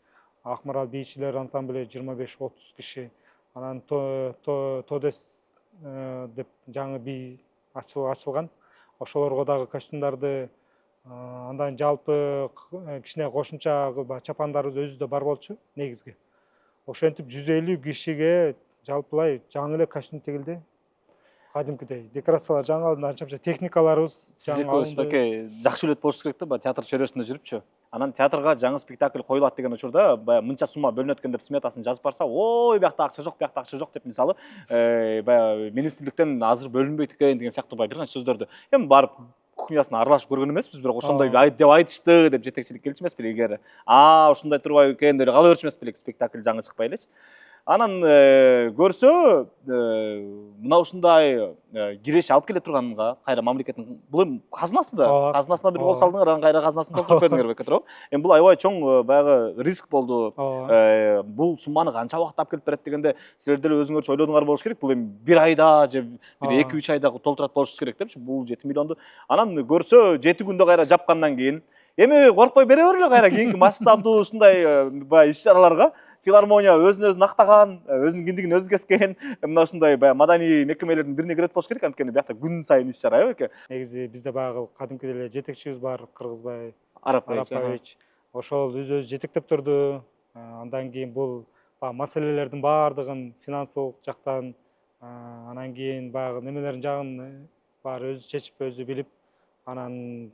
Акмарал бийчилер ансамблі 25-30 киши. Анан Тодес деп жаңы бий ачылган. Ошолорго дагы костюмдарды, андан жалпы кичине кошумча чапандарыбыз өзүбүздө бар болчу негизги. Ошентип 150 кишиге жалпылай жаңы эле костюм тигилди. Кадимкидей декорациялар жаңы алынды, анча техникаларыбыз Сиз жаңы экөөбүз алынды. баке жакшы билет болуш керек да, баягы театр чөйрөсүндө жүрүпчү. Анан театрга жаңы спектакль коюлат деген учурда баягы мынча сумма бөлүнөт экен деп сметасын жазып барса, ой биякта акча жок, биякта акча жок деп мисалы баягы министрликтен азыр бөлүнбөйт экен деген сыяктуу баягы бир канча сөздөрдү. Эми барып кухнясына аралашып көргөн эмеспиз, бирок ошондой деп айтышты деп жетекчилик келчү эмес беле, эгер ушундай турбайбы экен деп кала берчү эмес беле, спектакль жаңы чыкпай элечи. Анан көрсө мына ушундай киреше алып келе турганга кайра мамлекеттин бул эми казынасы да, казынасына бир кол салдыңар, анан кайра казынасын толтуруп бердиңер беке туурабы? Эми бул аябай чоң баягы риск болду. Бул сумманы канча убакытта алып келип берет дегенде силер деле өзүңөрчү ойлодуңар болуш керек. Бул эми бир айда же бир 2-3 айда толтурат болушубуз керек депчи. Бул 7 миллионду. Анан көрсө 7 күндө кайра жапкандан кийин эми коркпой бере бергиле кайра кийинки масштабдуу ушундай баягы иш-чараларга. Филармония өзүн актаган, өзүнүн киндигин өзү кескен, мына ушундай баягы маданий мекемелердин бирине кирет болуш керек, анткени биякта күн сайын иш-чара э беке. Негизи бизде баягы кадимкидей эле жетекчибиз бар, Кыргызбай Арапович. Ошол өзү жетектеп турду. Андан кийин бул маселелердин баардыгын финансылык жактан, анан кийин баягы немелердин жагын баары өзү чечип, өзү билип, анан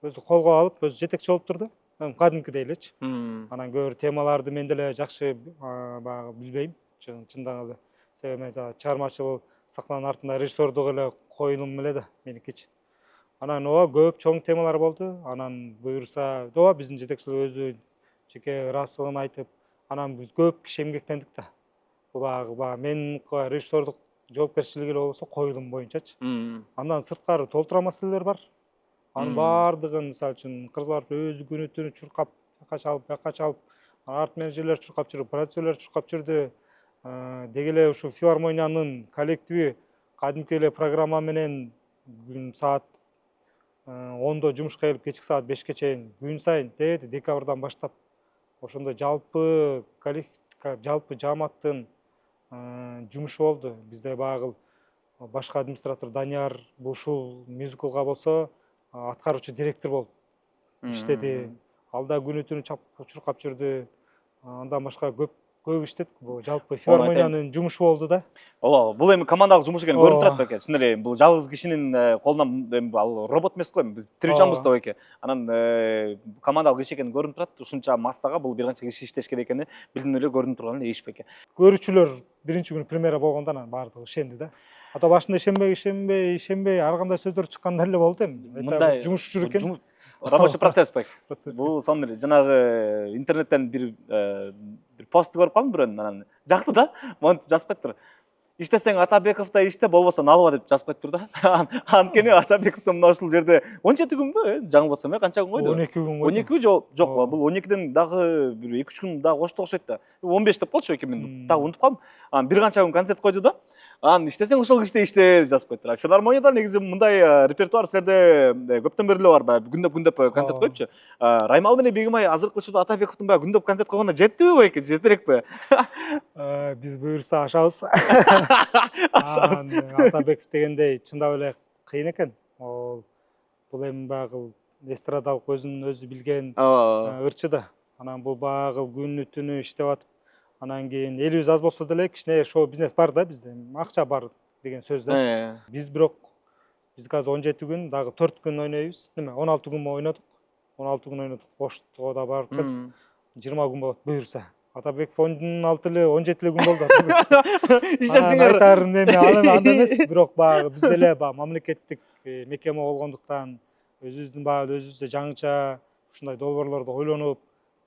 өзү колго алып, өзү жетекчи болуп турду. Кадимкидей элечи. Анан көбүр темаларды мен деле жакшы баягы билбейм, чындап эле. Себеби мен чыгармачыл сахнанын артында режиссердук эле коюлум эле да меникичи. Анан көп чоң темалар болду. Анан буюрса, биздин жетекчилер өзү жеке ыраазычылыгын айтып, анан биз көп киши эмгектендик да. Бул баягы менин режиссердук жоопкерчилиги эле болсо коюлум боюнчачы. Андан сырткары толтура маселелер бар. Анын баардыгын, мисалы үчүн, Кыргызбаев өзү күнү түнү чуркап, бияка чалып, арт менеджерлер чуркап жүрдү, продюсерлер чуркап жүрдү. Деги эле ушу филармониянын коллективи кадимки эле программа менен саат 10-до жумушка келип, кечки саат 5-ке чейин күн сайын декабрдан баштап ошондой жалпы жааматтын жумушу болду. Бизде баягы башкы администратор Данияр ушул мюзиклга болсо аткаруучу директор болуп иштеди. Ал да күнү түнү чуркап жүрдү. Андан башка көп иштедик. Бул жалпы филармониянын жумушу болду да. Ооба, бул эми командалык жумуш экени көрүнүп турат беке. Чын эле бул жалгыз кишинин колунан эми ал робот эмес го, эми биз тирүү жанбыз да беке. Анан командалык иш экени көрүнүп турат. Ушунча массага бул бир канча киши иштеш керек экени билинип эле көрүнүп турган эле иш беке. Көрүүчүлөр биринчи күнү премьера болгондо анан баардыгы ишенди да. Ата башында ишенбей ар кандай сөздөр чыккандар эле болду эми. Мындай жумуш жүрүп экен. Рабочий процесс бек. Бул сонун эле жанагы интернеттен бир пост көрүп калдым бирөөнүн, анан жакты да. Монтип жазып кетиптир. Иштесең Атабековдой иште, болбосо налба деп жазып кетиптир да. Анткени Атабековдон мына ушул жерде 17 күнбү, жаңылбасам, канча күн койду? 12 күн койду. 12 жок, бул 12ден дагы бир 2-3 күн дагы кошту окшойт да. 15 деп болчу экен, мен дагы унутуп калдым. Анан бир канча күн концерт койду да. Анан иштесең ошол киште иште деп жазып коюптур. Филармонияда негизи мындай репертуар силерде көптөн бери эле бар, баягы күндөп концерт коюпчу. Раймал менен Бегимай азыркы учурда Атабековдун баягы күндөп концерт койгонуна жеттиби беке, жете элекпи? Биз буюрса ашабыз. Ашабыз. Атабеков дегендей чындап эле кыйын экен. Бул эми баягы эстрадалык өзүн өзү билген ырчы да. Анан бул баягы күнү түнү иштеп атып, анан кийин элибиз аз болсо деле кичине шоу бизнес бар да бизде. Акча бар деген сөз да. Биз бирок азыр 17 күн, дагы 4 күн ойнойбуз. 16 күн ойнодук. 16 күн ойнодук. Оштого да барып келип 20 күн болот буюрса. Атабеков 16 эле 17 күн болду. Иштесиңер. Айтарын эми анда эмес, бирок баягы биз деле мамлекеттик мекеме болгондуктан өзүбүздө жаңыча ушундай долбоорлорду ойлонуп,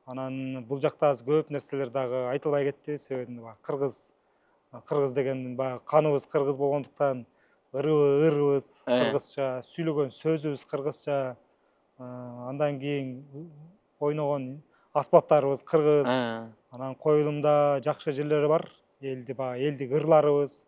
анан бул жакта аз көп нерселер дагы айтылбай кетти. Себеби кыргыз деген баягы каныбыз кыргыз болгондуктан ырыбыз кыргызча, сүйлөгөн сөзүбүз кыргызча, андан кийин ойногон аспаптарыбыз кыргыз. Анан коюлумда жакшы жерлери бар. Элдик ырларыбыз.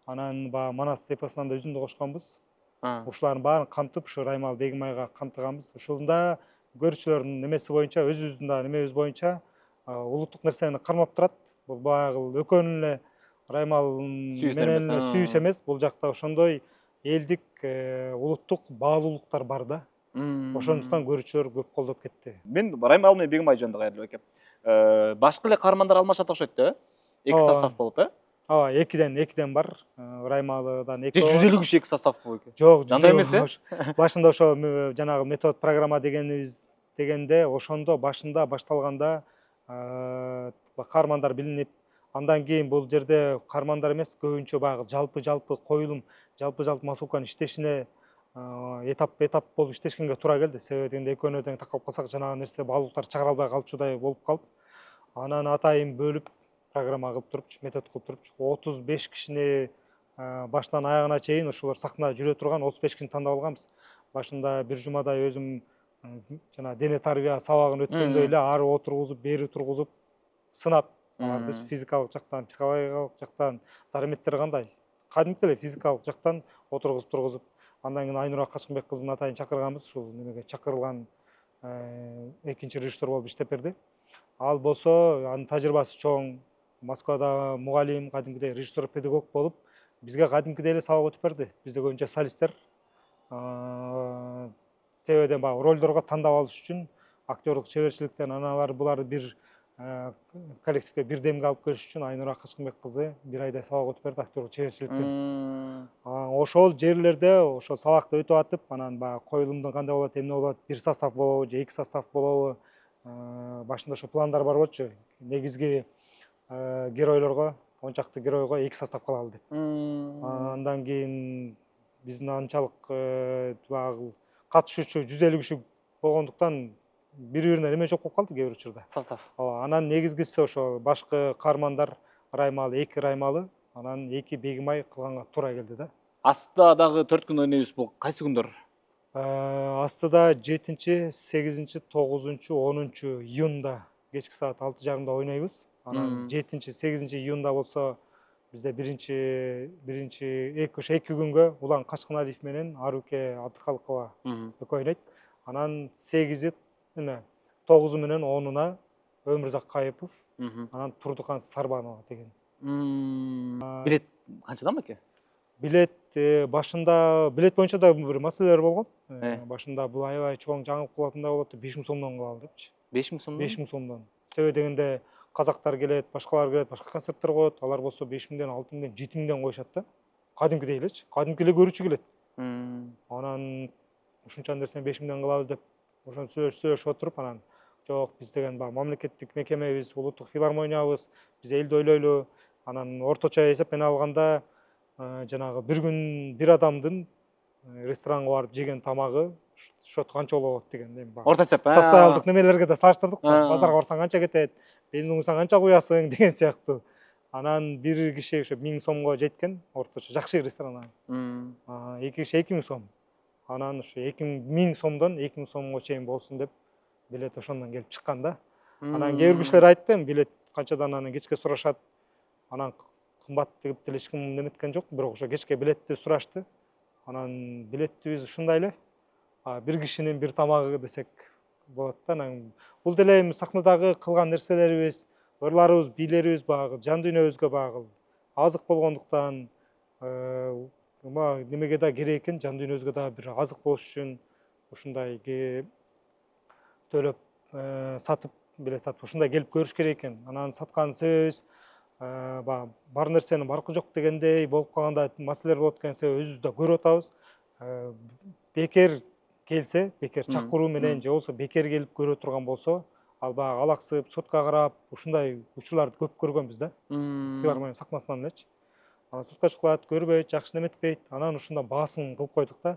Анан Манас эпосунан да үзүндү кошконбуз. Ушулардын баарын камтып, ушу Раймалы Бегимайга камтыганбыз. Ушунда көрүүчүлөрдүн немеси боюнча, өзүбүздүн да немебиз боюнча улуттук нерсени кармап турат. Бул баягы экөөнүн эле Раймалы менен эле сүйүс эмес, бул жакта ошондой элдик, улуттук баалуулуктар бар да. Ошондуктан көрүүчүлөр көп колдоп кетти. Мен Раймалы менен Бегимай жөнүндө кайрылып экем. Башкы эле каармандар алмашат окшойт да, эки состав болуп, Ооба, экиден бар. Раймалыдан же 150 киши эки состав болуп экен. Жок, Жандай эмес, башында ошо жанагы метод программа дегенде ошондо башында башталганда каармандар билинип, андан кийин бул жерде каармандар эмес, көбүнчө баягы жалпы коюлум, жалпы массовканын иштешине этап болуп иштешкенге туура келди. Себеби дегенде экөөнө тең такалып калсак, жанагы нерсе баалуулуктар чыгара албай калчудай болуп калып, анан атайын бөлүп программа кылып турупчу, метод кылып турупчу 35 кишини башынан аягына чейин ушулар сахнада жүрө турган 35 кишини тандап алганбыз. Башында бир жумадай өзүм жана дене тарбия сабагын өткөндөй эле ары отургузуп, бери тургузуп, сынап, аларды физикалык жактан, психологиялык жактан дараметтери кандай? Кадимки эле физикалык жактан отургузуп тургузуп, андан кийин Айнура Качкынбек кызын атайын чакырганбыз. Ушул немеге чакырылган экинчи режиссер болуп иштеп берди. Ал болсо, анын тажрыйбасы чоң, Москвада мугалим, кадимкидей режиссер педагог болуп, бизге кадимкидей эле сабак өтүп берди. Бизде көбүнчө солисттер. Себебиден баягы ролдорго тандап алыш үчүн актерлук чеберчиликтен аналар буларды бир коллективге бир демге алып келиш үчүн Айнура Качкынбек кызы бир айдай сабак өтүп берди актерлук чеберчиликтен. Ошол жерлерде ошол сабакты өтүп атып, анан баягы коюлумдун кандай болот, эмне болот, бир состав болобу же эки состав болобу, башында ошо пландар бар болчу. Негизги геройлорго, 10 чакты геройго эки состав кылалы деп. Андан кийин биздин анчалык баягы катышуучу 150 киши болгондуктан бири-биринен эме жок болуп калды кээ бир учурда. Состав. Ооба, анан негизгиси ошо башкы каармандар Раймалы, эки Раймалы, анан эки Бегимай кылганга туура келди да. Астыда дагы 4 күн ойнойбуз. Бул кайсы күндөр? Астыда 7, 8, 9, 10 июнда кечки саат 6:30 ойнойбуз. Анан 7, 8 июнда болсо бизде биринчи ошо 2 күнгө Улан Качкыналиев менен Аруке Абдыкалыкова экөө ойнойт. Анан 8 менен 10-уна Өмүрзак Кайыпов, анан Турдукан Сарбанова деген. Билет канчадан беке? Билет башында билет боюнча да бир маселелер болгон. Башында бул аябай чоң жаңылык болотундай болот, 5000 сомдон кылалы депчи. 5000 сомдон? 5000 сомдон. Себеби дегенде казактар келет, башкалар келет, башка концерттер коет. Алар болсо 5000ден, 6000ден, 7000ден коюшат да. Кадимкидей элечи. Кадимки эле көрүүчү келет. Анан ушунча нерсени 5000ден кылабыз деп ошону сүйлөшүп отуруп, анан жок, биз деген мамлекеттик мекемебиз, улуттук филармониябыз, биз элди ойлойлу. Анан орточо эсеп менен алганда жанагы бир күн бир адамдын ресторанга барып жеген тамагы счет канча болот деген орточоп, социалдык немелерге да салыштырдык. Базарга барсаң канча кетет, бензин куйсаң канча куясың деген сыяктуу. Анан бир киши ошо 1000 сомго жеткен, орточо жакшы ресторан. Эки киши 2000 сом. Анан ошо 1000 сомдон 2000 сомго чейин болсун деп билет ошондон келип чыккан да. Анан кээ бир кишилер айтты, билет канчадан анан кечке сурашат. Анан кымбат деп деле эч ким неметкен жок, бирок ошо кечке билетти сурашты. Анан билетти биз ушундай эле бир кишинин бир тамагы десек болот да. Анан бул деле эми сахнадагы кылган нерселерибиз, ырларыбыз, бийлерибиз баягы жан дүйнөбүзгө баягы азык болгондуктан немеге да керек экен, жан дүйнөбүзгө да бир азык болуш үчүн ушундай төлөп сатып, билет сатып ушундай келип көрүш керек экен. Анан саткан себебибиз бар нерсенин баркы жок дегендей болуп калганда маселелер болот экен, себеби өзүбүз да көрүп атабыз. Бекер келсе, бекер чакыруу менен же болбосо бекер келип көрө турган болсо, ал баягы алаксып, сотка карап, ушундай учурларды көп көргөнбүз да. Филармония сахнасынан элечи. Анан сотка чыкпайт, көрбөйт, жакшы неметпейт. Анан ушунда баасын кылып койдук да.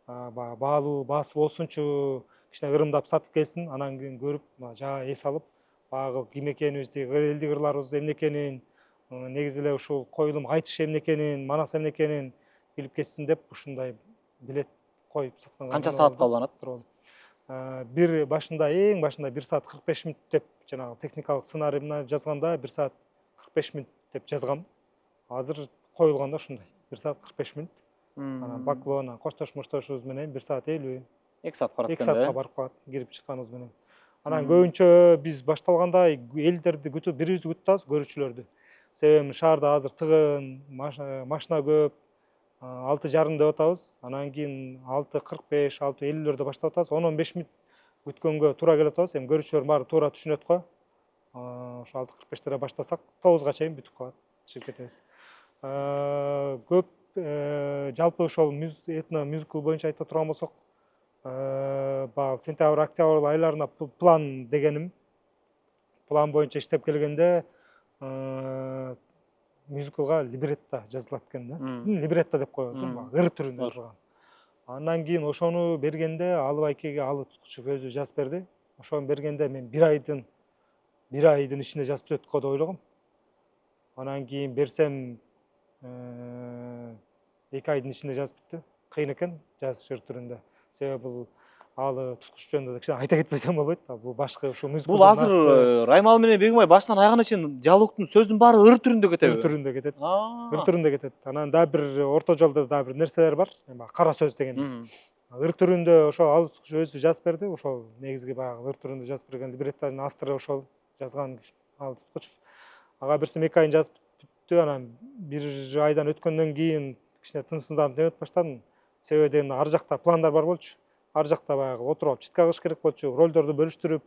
Баалуу баасы болсунчу, кичине ырымдап сатып келсин, анан кийин көрүп, жаа эс алып, баягы ким экенибизди, элдик ырларыбызды эмне экенин, негизи эле ушул коюлум айтыш эмне экенин, манас эмне экенин билип кетсин деп ушундай билет коюп сатканга Канча саатка уланат? Эң башында 1 саат 45 мүнөт деп жанагы техникалык сценарийна жазганда 1 саат 45 мүнөт деп жазгам. Азыр коюлганда ушундай 1 саат 45 мүнөт. Анан Бакло коштош-моштошубуз менен 1 саат 50, 2 саатка барат 2 экен саатка да. барып калат кирип чыкканыбыз менен. Анан көбүнчө биз башталганда элдерди күтүп, бирибизди күтүп атабыз, көрүүчүлөрдү. Себеби шаарда азыр тыгын, машина көп, 6:30 деп атабыз. Анан кийин 6:45, 6:50 баштап атабыз. 10-15 мүнөт күткөнгө туура келип атабыз. Эми көрүүчүлөр баары туура түшүнөт го. Ошо 6:45 баштасак 9га чейин бүтүп калат, чыгып кетебиз. Көп жалпы ошол этно мюзикл боюнча айта турган болсок, баягы сентябрь, октябрь айларына план дегеним, план боюнча иштеп келгенде мюзиклга либретто жазылат экен да. Либретто деп коебуз, баягы ыр түрүндө жазылган. Андан кийин ошону бергенде Алыбайкеге Алы Туткучев өзү жазып берди. Ошону бергенде мен 1 айдын ичинде жазып бүтөт го деп ойлогом. Анан кийин берсем 2 айдын ичинде жазып бүттү. Кыйын экен жазыш ыр түрүндө. Себеби бул Алы Туткучев жөнүндө кичине айта кетпесем болбойт. Бул башкы ушу мюзикл. Бул азыр Раймалы менен Бегимай башынан аягына чейин диалогтун, сөздүн баары ыр түрүндө кетеби? Ыр түрүндө кетет. Ыр түрүндө кетет. Анан да бир орто жолдо да бир нерселер бар. Кара сөз деген. Ыр түрүндө ошо Алы Туткучев өзү жазып берди. Ошол негизги баягы ыр түрүндө жазып берген либреттонун автору ошол жазган Алы Туткучев. Ага берсем 2 айын жазып бүттү. Анан 1 айдан өткөндөн кийин кичине тынчсызданып неметип баштадым. Себеби ар жакта пландар бар болчу. Ар жакта баягы отуруп алып читка кылыш керек болчу, ролдорду бөлүштүрүп,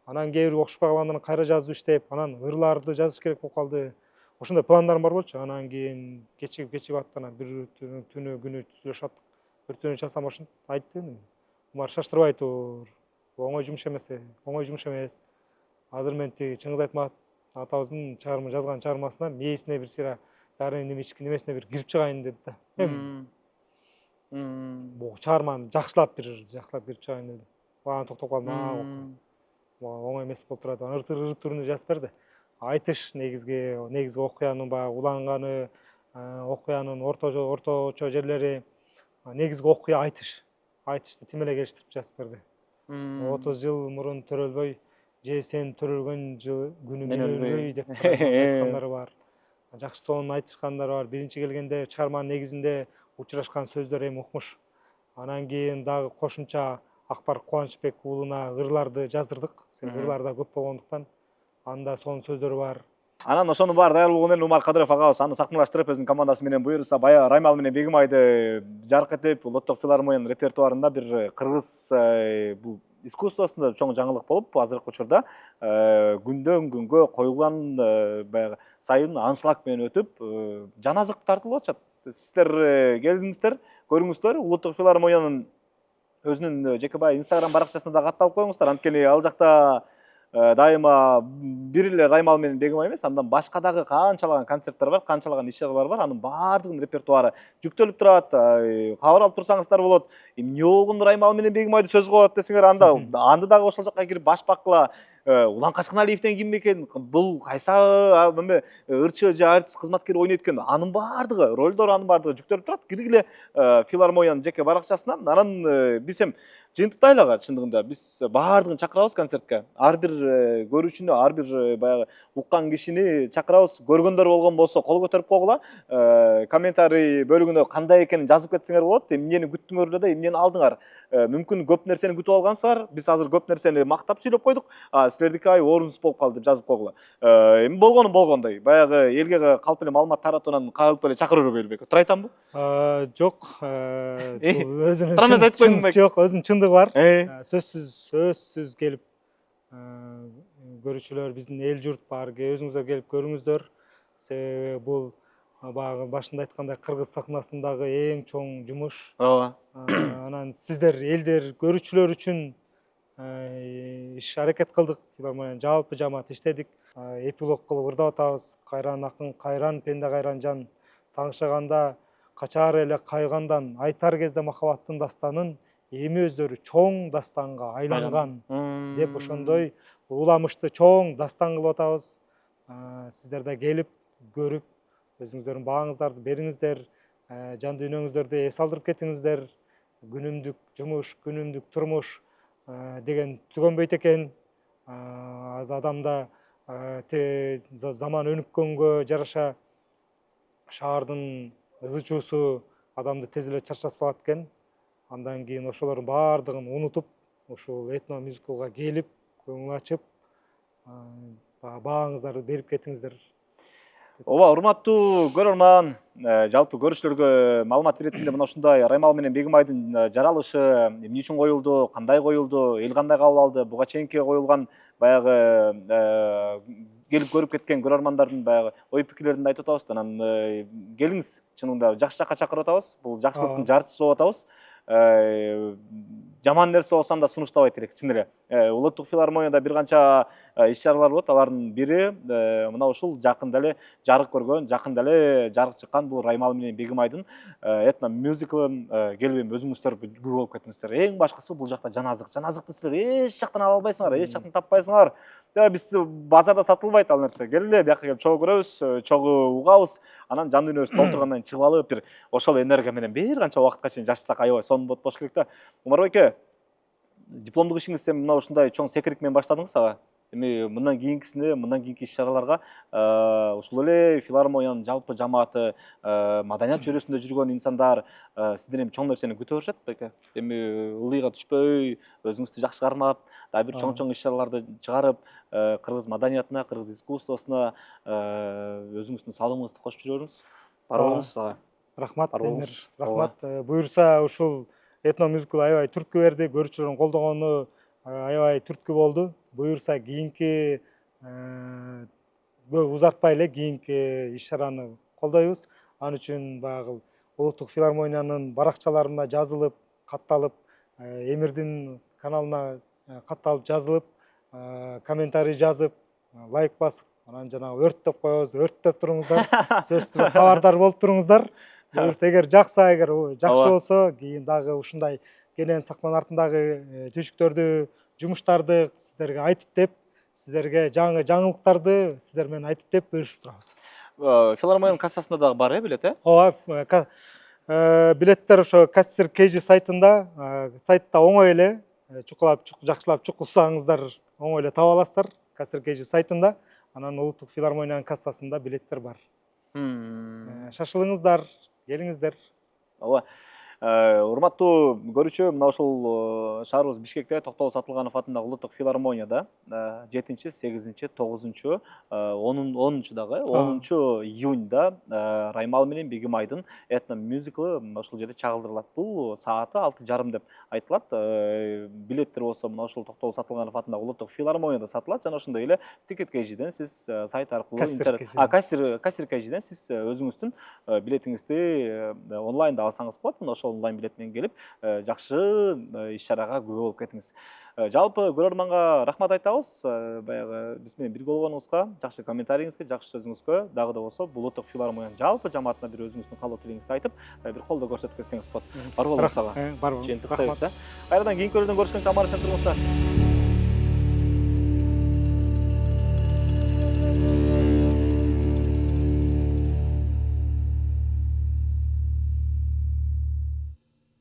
анан кээ бир окшошпой калгандарын кайра жазып иштеп, анан ырларды жазыш керек болуп калды. Ошондой пландарым бар болчу. Анан кийин кечигип аттып анан бир күнү түзүлүшүп аттык. Бир түнү часам ошентип айтты. Умар шаштырбай тур. Оңой жумуш эмес. Азыр мен тиги Чыңгыз Айтматов атабыздын жазган чыгармасына мээсине бир сыйра дарыны ички немесине бир кирип чыгайын деди да. Бул чыгарманы жакшылап кирип чыгайын деди. Бааны токтоп калдым. Оңой эмес болуп турат. Ыр түрүндө жазып берди. Айтыш негизги окуянын баягы уланганы, окуянын орточо жерлери, негизги окуя айтыш. Айтышты тим эле келиштирип жазып берди. 30 жыл мурун төрөлбөй, же сен төрөлгөн күнү мен өлбөй деп айткандары бар. Жакшы сонун айтышкандары бар. Биринчи келгенде чыгарманын негизинде учурашкан сөздөр эми укмуш. Анан кийин дагы кошумча Акбар Кубанычбек уулуна ырларды жаздырдык. Ырлар да көп болгондуктан анда сонун сөздөрү бар. Анан ошонун баары даяр болгондон кийин Умар Кадыров агабыз аны сакмалаштырып өзүнүн командасы менен буюрса баягы Раймалы менен Бегимайды жарык этип улуттук филармониянын репертуарында бир кыргыз бул искусствосунда чоң жаңылык болуп, азыркы учурда күндөн күнгө коюлган баягы сайын аншлаг менен өтүп, жан азык тартылып атышат. Сиздер келиңиздер, көрүңүздөр, улуттук филармониянын өзүнүн жеке баягы Instagram баракчасына да катталып коюңуздар. Анткени ал жакта дайыма бир эле Раймалы менен Бегимай эмес, андан башка дагы канчалаган концерттер бар, канчалаган иш-чаралар бар. Анын баардыгынын репертуары жүктөлүп турат. Кабар алып турсаңыздар болот. Эмне болгон Раймалы менен Бегимайды сөз кылып атат десеңер, анда дагы ошол жакка кирип баш баккыла. Улан Качканалиевден ким экен, бул кайсы ырчы же артист кызматкери ойнойт экен, анын баардыгы, ролдор анын баардыгы жүктөлүп турат. Киргиле филармониянын жеке баракчасына. Анан биз эми жыйынтыктайлы ага, чындыгында биз баардыгын чакырабыз концертке. Ар бир көрүүчүнү, ар бир баягы уккан кишини чакырабыз. Көргөндөр болгон болсо кол көтөрүп койгула. Комментарий бөлүгүнө кандай экенин жазып кетсеңер болот. Эмнени күттүңөр да, эмнени алдыңар. Мүмкүн көп нерсени күтүп алгансыздар. Биз азыр көп нерсени мактап сүйлөп койдук. Силердики орунсуз болуп калды деп жазып койгула. Эми болгону болгондой. Баягы элге калп эле маалымат таратуудан калп эле чакырып бербек. Туура айтамбы? Жок. Өзүнүн Трамез айтып койдум бек. Жок, өзүнүн чындыгы бар. Сөзсүз келип көрүүчүлөр, биздин эл журт бар. Өзүңүздөр келип көрүңүздөр. Себеби бул баягы башында айткандай кыргыз сахнасындагы эң чоң жумуш. Ооба. Анан сиздер элдер көрүүчүлөр үчүн иш аракет кылдык. Филармониянын жалпы жамаат иштедик. Эпилог кылып ырдап атабыз. Кайран акын, кайран пенде, кайран жан. Таңшаганда качаар эле кайгандан, айтар кезде махаббаттын дастанын эми өздөрү чоң дастанга айланган деп ошондой уламышты чоң дастан кылып атабыз. Сиздер да келип, көрүп, өзүңүздөрдүн бааңыздарды бериңиздер. жан дүйнөңүздөрдү эс алдырып кетиңиздер. Күнүмдүк жумуш, күнүмдүк турмуш деген түгөнбөйт экен. Az адамда заман өнүккөнгө жараша шаардын ызы чуусу адамды тез эле чарчатып салат экен. Андан кийин ошолордун баардыгын унутуп, ушул этно мюзиклга келип, көңүл ачып, бааңыздарды берип кетиңиздер. Ооба, урматтуу көрөрман, жалпы көрүүчүлөргө маалымат иретинде мына ушундай Раймал менен Бегимайдын жаралышы эмне үчүн коюлду, кандай коюлду, эл кандай кабыл алды, буга чейинки коюлган баягы келип көрүп кеткен көрөрмандардын баягы ой пикирлерин айтып атабыз. Анан келиңиз, чынында жакшы жакка чакырып атабыз. Бул жакшылыктын жарчысы болуп атабыз. Жаман нерсе болсо да сунуштабай элек, чын эле. Улуттук филармонияда бир канча иш-чаралар болот. Алардын бири мына ушул жакында эле жарык көргөн, жакында эле жарык чыккан бул Раймал менен Бегимайдын этно мюзиклын келип өзүңүздөр күбө болуп кетиңиздер. Эң башкысы бул жакта жаназык. Жаназыкты силер эч жактан ала албайсыңар, эч жактан таппайсыңар. Биз базарда сатылбайт ал нерсе. Келгиле бияка келип чогуу көрөбүз, чогуу угабыз. Анан жан дүйнөбүз толтургандан кийин чыгып алып, бир ошол энергия менен бир канча убакытка чейин жашасак аябай сонун болуш керек да. Умар байке, дипломдук ишиңиз сен мына ушундай чоң секирик менен баштадыңыз ага. Эми мындан кийинкисине, мындан кийинки иш-чараларга ушул эле филармониянын жалпы жамааты, маданият чөйрөсүндө жүргөн инсандар сизден эми чоң нерсени күтө беришет байке. Эми ылыйга түшпөй, өзүңүздү жакшы кармап, дагы бир чоң иш-чараларды чыгарып, кыргыз маданиятына, кыргыз искусствосуна өзүңүздүн салымыңызды кошуп жүрө бериңиз. Бар болуңуз ага. Рахмат, Бар болуңуз. рахмат. Буюрса ушул этно мюзикл аябай түрткү берди, көрүүчүлөрдүн колдогону аябай түрткү болду. Буюрса кийинки көп узартпай эле кийинки иш-чараны колдойбуз. Ал үчүн баягы Улуттук филармониянын баракчаларына жазылып, катталып, Эмирдин каналына катталып жазылып, комментарий жазып, лайк басып, анан жанагы өрттөп коебуз, өрттөп туруңуздар. Сөзсүз түрдө кабардар болуп туруңуздар. Буюрса эгер жакса, эгер жакшы болсо, кийин дагы ушундай кенен сахнанын артындагы түйшүктөрдү, жумуштарды сиздерге айтып деп, сиздерге жаңы жаңылыктарды сиздер менен айтып деп бөлүшүп турабыз. Филармониянын кассасында дагы бар билет, Ооба, билеттер ошо Кассир KG сайтында, сайтта оңой эле чукулап, жакшылап чукулсаңыздар оңой эле таба аласыздар. Кассир KG сайтында, анан Улуттук филармониянын кассасында билеттер бар. Шашылыңыздар, келиңиздер. Ооба. Урматтуу көрүүчү, мына ушул шаарыбыз Бишкекте Токтогул Сатылганов атындагы Улуттук филармонияда 7-8, 9, 10-10 дагы 10 июньда Раймал менен Бегимайдын этно мюзиклы ушул жерде чагылдырылат. Бул сааты 6:30 деп айтылат. Билеттер болсо мына ушул Токтогул Сатылганов атындагы Улуттук филармонияда сатылат. Жана ошондой эле Ticket KG'ден сиз сайт аркылуу Кассир KG'ден сиз өзүңүздүн билетиңизди онлайнда алсаңыз болот. Мына ошол онлайн билет менен келип, жакшы иш-чарага күбө болуп кетиңиз. Жалпы көрөрманга рахмат айтабыз. Баягы биз менен бирге болгонуңузга, жакшы комментарийиңизге, жакшы сөзүңүзгө, дагы да болсо Улуттук филармониянын жалпы жамаатына бир өзүңүздүн каалоо тилегиңизди айтып, бир колдоо көрсөтүп кетсеңиз болот. Бар болуңуз ага. Бар болуңуз. Жыйынтыктайбыз. Кайрадан кийинки көрүүдөн көрүшкөнчө аман эсен туруңуздар.